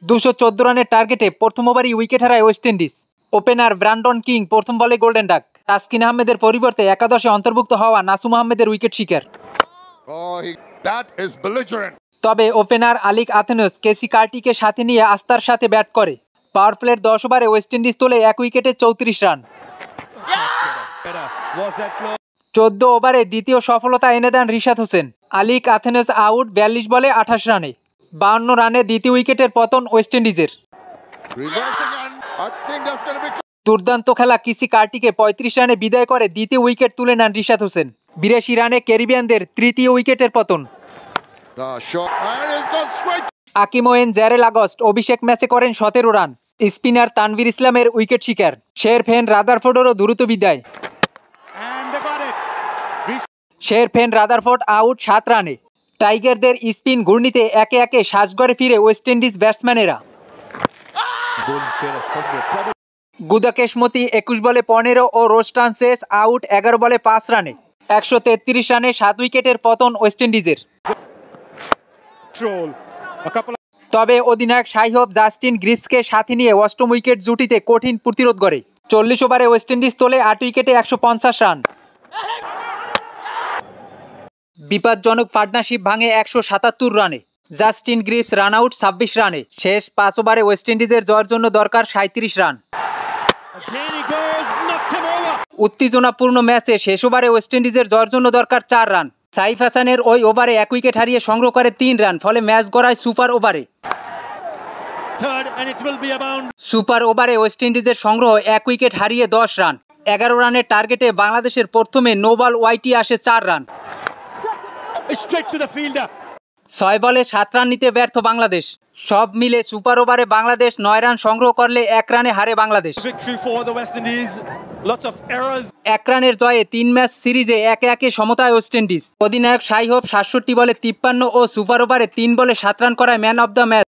214 রানের টার্গেটে প্রথম ওভারই উইকেট হারায় West Indies. Opener Brandon King প্রথম বলে গোল্ডেন ডাক। তাসকিন আহমেদের পরিবর্তে একাদশে অন্তর্ভুক্ত হওয়া নাসুম আহমেদের উইকেট শিকার। তবে ওপেনার আলিক আথেনস কেসি কার্টিকে সাথে নিয়ে আস্থার সাথে ব্যাট করে। পাওয়ার প্লের 10 ওভারে ওয়েস্ট ইন্ডিজ তোলে 1 উইকেটে 34 রান। 14 ওভারে দ্বিতীয় সফলতা এনে দেন রিশাদ হোসেন। আলিক আথেনস আউট 42 বলে 28 রানে। 52 রানে দ্বিতীয় উইকেটের পতন ওয়েস্ট ইন্ডিজের। দুর্দান্ত খেলা কিসি কার্টিকে 35 রানে বিদায় করে দ্বিতীয় উইকেট তুলে নেন রিশাদ হোসেন। 82 রানে ক্যারিবিয়ানদের তৃতীয় উইকেটের পতন। আকিমোয়েন জারেল আগস্ট অভিষেক ম্যাচে করেন 17 রান। স্পিনার তানভীর ইসলামের উইকেট শিকার। শেরফেন রাদারফোর্ডেরও দ্রুত বিদায়। শেরফেন রাদারফোর্ড আউট 7 রানে। টাইগারদের স্পিন ঘূর্ণিতে একে একে শ্বাসঘরে ফিরে ওয়েস্ট ইন্ডিজ ব্যাটসম্যানেরা। গুদাকেশমতি 21 বলে 15 ও রোস্টান শেষ আউট 11 বলে 5 রানে। 133 রানে 7 উইকেটের পতন ওয়েস্ট ইন্ডিজের। তবে অধিনায়ক শাই হোপ জাস্টিন গ্রিপসকে সাথে নিয়ে অষ্টম উইকেট জুটিতে কঠিন প্রতিরোধ গড়ে। 40 ওভারে ওয়েস্ট ইন্ডিজ তোলে 8 উইকেটে 150 রান। বিপজ্জনক পার্টনারশিপ ভাঙে 177 রানে। জাস্টিন গ্রিপস রান আউট 26 রানে। শেষ 5 ওভারে ওয়েস্ট ইন্ডিজের জয়ের জন্য দরকার 37 রান। উত্তেজনাপূর্ণ ম্যাচে শেষ ওভারে ওয়েস্ট ইন্ডিজের জয়ের জন্য দরকার 4 রান। সাইফ হাসানের ওই ওভারে 1 উইকেট হারিয়ে সংগ্রহ করে 3 রান, ফলে ম্যাচ গড়ায় সুপার ওভারে। সুপার ওভারে ওয়েস্ট ইন্ডিজের সংগ্রহ 1 উইকেট হারিয়ে 10 রান। 11 রানের টার্গেটে বাংলাদেশের প্রথমে নো বল ওয়াইটি আসে 4 রান। 6 বলে 7 রান নিতে ব্যর্থ বাংলাদেশ। সব মিলে সুপার ওভারে বাংলাদেশ 9 রান সংগ্রহ করলে 1 রানে হারে বাংলাদেশ। 1 রানের জয়ে 3 ম্যাচ সিরিজে একে একে সমতায় ওয়েস্ট ইন্ডিজ। অধিনায়ক শাই হোপ 67 বলে 53 ও সুপার ওভারে 3 বলে 7 রান করায় ম্যান অব দ্য ম্যাচ।